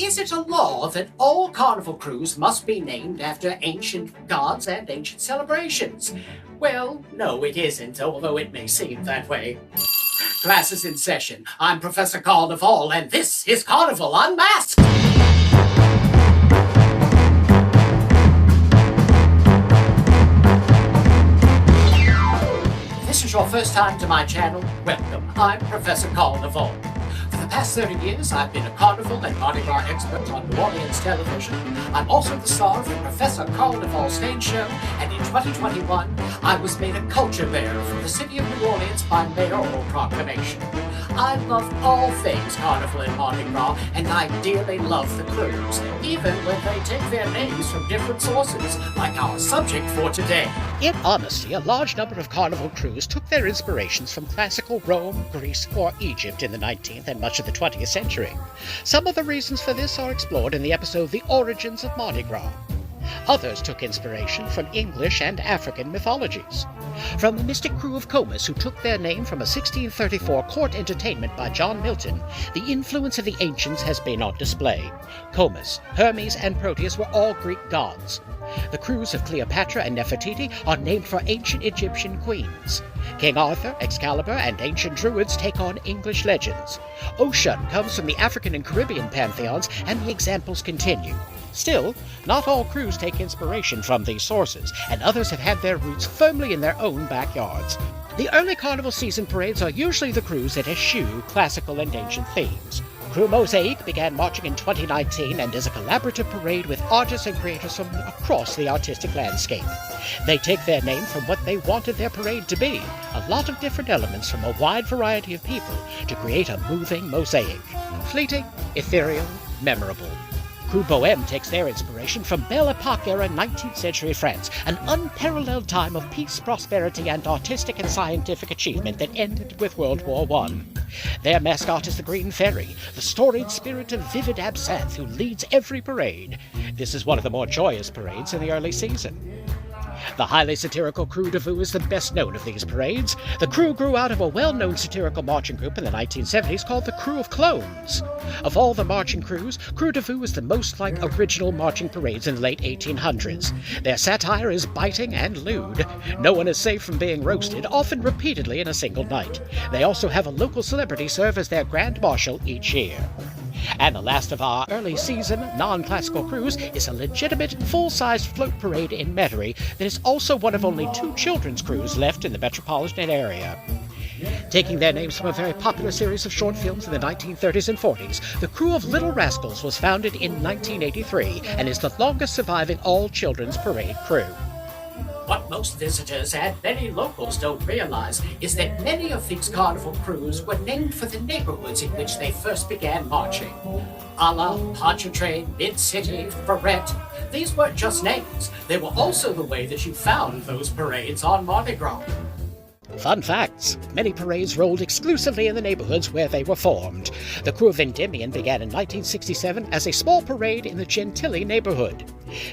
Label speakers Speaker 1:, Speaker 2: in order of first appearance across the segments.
Speaker 1: Is it a law that all Carnival crews must be named after ancient gods and ancient celebrations? Well, no, it isn't, although it may seem that way. Class is in session. I'm Professor Carnival, and this is Carnival Unmasked! If this is your first time to my channel, welcome. I'm Professor Carnival. For the past 30 years, I've been a Carnival and Mardi Gras expert on New Orleans television. I'm also the star of the Professor Carnival stage show, and in 2021, I was made a culture bearer for the city of New Orleans by mayoral proclamation. I love all things Carnival and Mardi Gras, and I dearly love the crews, even when they take their names from different sources, like our subject for today.
Speaker 2: In honesty, a large number of Carnival crews took their inspirations from classical Rome, Greece, or Egypt in the 19th and much of the 20th century. Some of the reasons for this are explored in the episode The Origins of Mardi Gras. Others took inspiration from English and African mythologies. From the mystic crew of Krewes, who took their name from a 1634 court entertainment by John Milton, the influence of the ancients has been on display. Comus, Hermes, and Proteus were all Greek gods. The crews of Cleopatra and Nefertiti are named for ancient Egyptian queens. King Arthur, Excalibur, and ancient Druids take on English legends. Ocean comes from the African and Caribbean pantheons, and the examples continue. Still, not all crews take inspiration from these sources, and others have had their roots firmly in their own backyards. The early Carnival season parades are usually the crews that eschew classical and ancient themes. Crew Mosaic began marching in 2019 and is a collaborative parade with artists and creators from across the artistic landscape. They take their name from what they wanted their parade to be, a lot of different elements from a wide variety of people to create a moving mosaic. Fleeting, ethereal, memorable. Crew Bohème takes their inspiration from Belle Epoque-era 19th century France, an unparalleled time of peace, prosperity, and artistic and scientific achievement that ended with World War I. Their mascot is the Green Fairy, the storied spirit of vivid absinthe who leads every parade. This is one of the more joyous parades in the early season. The highly satirical Crew de Vue is the best known of these parades. The crew grew out of a well-known satirical marching group in the 1970s called the Crew of Clones. Of all the marching crews, Crew de Vue is the most like original marching parades in the late 1800s. Their satire is biting and lewd. No one is safe from being roasted, often repeatedly in a single night. They also have a local celebrity serve as their Grand Marshal each year. And the last of our early season non-classical crews is a legitimate full-sized float parade in Metairie that is also one of only 2 children's crews left in the metropolitan area. Taking their names from a very popular series of short films in the 1930s and 40s, the Crew of Little Rascals was founded in 1983 and is the longest surviving all-children's parade crew.
Speaker 1: What most visitors and many locals don't realize is that many of these Carnival crews were named for the neighborhoods in which they first began marching. A la Pontchartrain, Mid-City, Ferret. These weren't just names. They were also the way that you found those parades on Mardi Gras.
Speaker 2: Fun facts. Many parades rolled exclusively in the neighborhoods where they were formed. The Crew of Endymion began in 1967 as a small parade in the Gentilly neighborhood.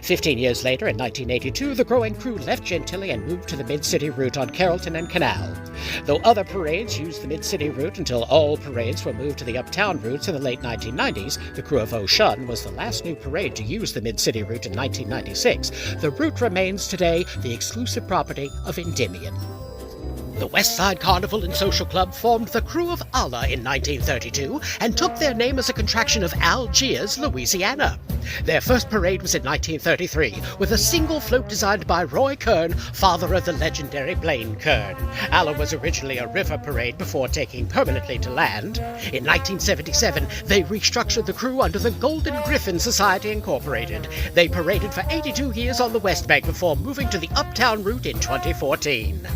Speaker 2: 15 years later, in 1982, the growing crew left Gentilly and moved to the Mid-City route on Carrollton and Canal. Though other parades used the Mid-City route until all parades were moved to the Uptown routes in the late 1990s, the Crew of Ocean was the last new parade to use the Mid-City route in 1996. The route remains today the exclusive property of Endymion. The West Side Carnival and Social Club formed the Crew of Allah in 1932 and took their name as a contraction of Algiers, Louisiana. Their first parade was in 1933, with a single float designed by Roy Kern, father of the legendary Blaine Kern. Allah was originally a river parade before taking permanently to land. In 1977, they restructured the crew under the Golden Griffin Society Incorporated. They paraded for 82 years on the West Bank before moving to the Uptown route in 2014.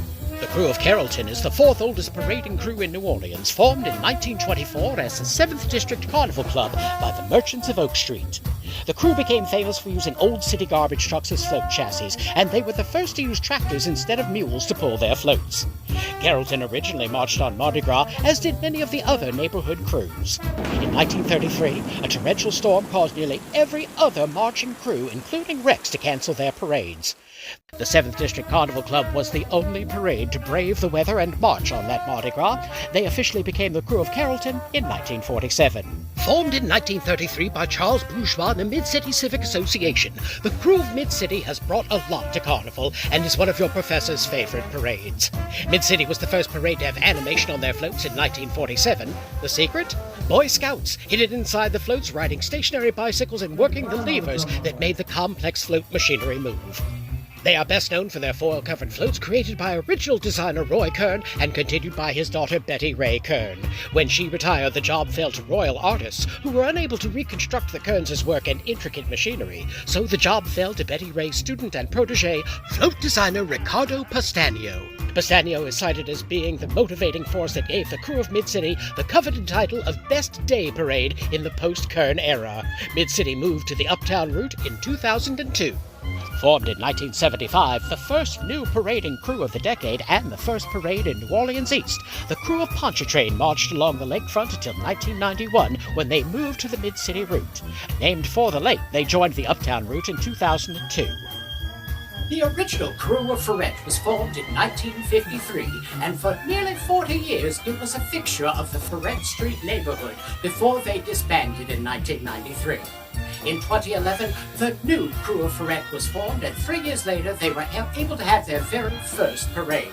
Speaker 2: The Crew of Carrollton is the 4th oldest parading crew in New Orleans, formed in 1924 as the 7th District Carnival Club by the Merchants of Oak Street. The crew became famous for using old city garbage trucks as float chassis, and they were the first to use tractors instead of mules to pull their floats. Carrollton originally marched on Mardi Gras, as did many of the other neighborhood crews. In 1933, a torrential storm caused nearly every other marching crew, including Rex, to cancel their parades. The 7th District Carnival Club was the only parade to brave the weather and march on that Mardi Gras. They officially became the Crew of Carrollton in 1947. Formed in 1933 by Charles Bourgeois and the Mid-City Civic Association, the Crew of Mid-City has brought a lot to Carnival and is one of your professor's favorite parades. Mid-City was the first parade to have animation on their floats in 1947. The secret? Boy Scouts, hidden inside the floats, riding stationary bicycles and working the levers that made the complex float machinery move. They are best known for their foil-covered floats created by original designer Roy Kern and continued by his daughter Betty Ray Kern. When she retired, the job fell to royal artists, who were unable to reconstruct the Kerns' work and intricate machinery, so the job fell to Betty Ray's student and protege, float designer Ricardo Pastagno. Pastagno is cited as being the motivating force that gave the Crew of Mid-City the coveted title of Best Day Parade in the post-Kern era. Mid-City moved to the Uptown route in 2002. Formed in 1975, the first new parading crew of the decade and the first parade in New Orleans East, the Crew of Pontchartrain marched along the lakefront until 1991 when they moved to the Mid-City route. Named for the lake, they joined the Uptown route in 2002.
Speaker 1: The original Crew of Ferret was formed in 1953, and for nearly 40 years it was a fixture of the Ferret Street neighborhood before they disbanded in 1993. In 2011, the new Crew of Ferret was formed, and 3 years later they were able to have their very first parade.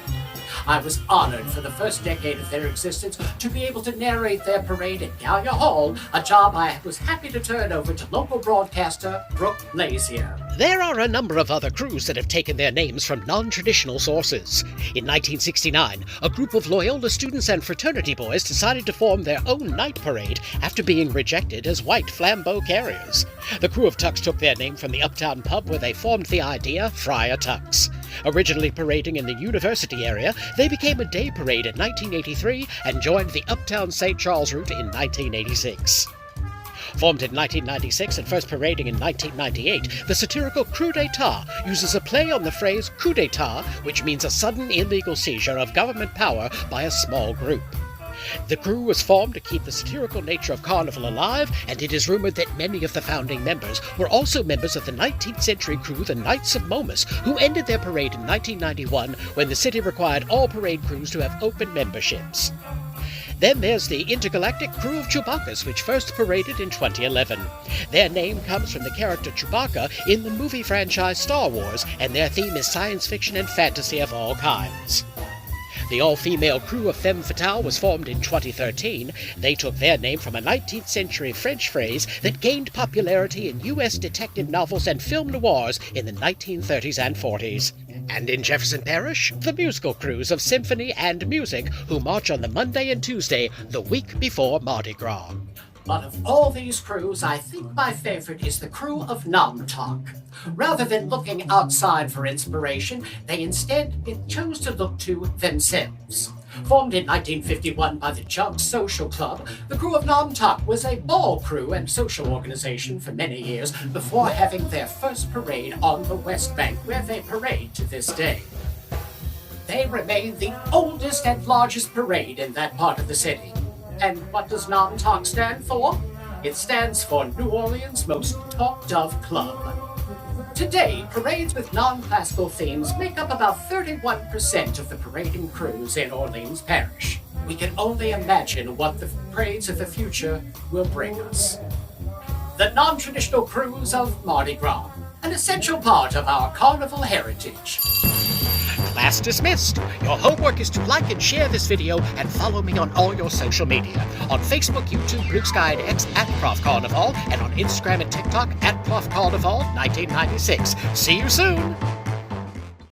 Speaker 1: I was honored for the first decade of their existence to be able to narrate their parade at Gallia Hall, a job I was happy to turn over to local broadcaster Brooke Lazier.
Speaker 2: There are a number of other crews that have taken their names from non-traditional sources. In 1969, a group of Loyola students and fraternity boys decided to form their own night parade after being rejected as white flambeau carriers. The Crew of Tux took their name from the Uptown pub where they formed the idea Friar Tux. Originally parading in the university area, they became a day parade in 1983 and joined the Uptown St. Charles route in 1986. Formed in 1996 and first parading in 1998, the satirical Coup d'etat uses a play on the phrase coup d'etat, which means a sudden illegal seizure of government power by a small group. The crew was formed to keep the satirical nature of Carnival alive, and it is rumored that many of the founding members were also members of the 19th century crew, the Knights of Momus, who ended their parade in 1991 when the city required all parade crews to have open memberships. Then there's the intergalactic Crew of Chewbacca's, which first paraded in 2011. Their name comes from the character Chewbacca in the movie franchise Star Wars, and their theme is science fiction and fantasy of all kinds. The all-female Crew of Femme Fatale was formed in 2013. They took their name from a 19th century French phrase that gained popularity in U.S. detective novels and film noirs in the 1930s and 40s. And in Jefferson Parish, the musical crews of Symphony and Music, who march on the Monday and Tuesday, the week before Mardi Gras.
Speaker 1: But of all these crews, I think my favorite is the Crew of Nom-Tok. Rather than looking outside for inspiration, they instead chose to look to themselves. Formed in 1951 by the Junk Social Club, the Crew of Nom-Tok was a ball crew and social organization for many years before having their first parade on the West Bank, where they parade to this day. They remain the oldest and largest parade in that part of the city. And what does Nom-Tok stand for? It stands for New Orleans' most talked of club. Today, parades with non-classical themes make up about 31% of the parading crews in Orleans Parish. We can only imagine what the parades of the future will bring us. The non-traditional crews of Mardi Gras, an essential part of our carnival heritage.
Speaker 2: Class dismissed. Your homework is to like and share this video and follow me on all your social media. On Facebook, YouTube, Blue Sky, and X at Prof Carnival, and on Instagram and TikTok at Prof Carnival 1996. See you soon!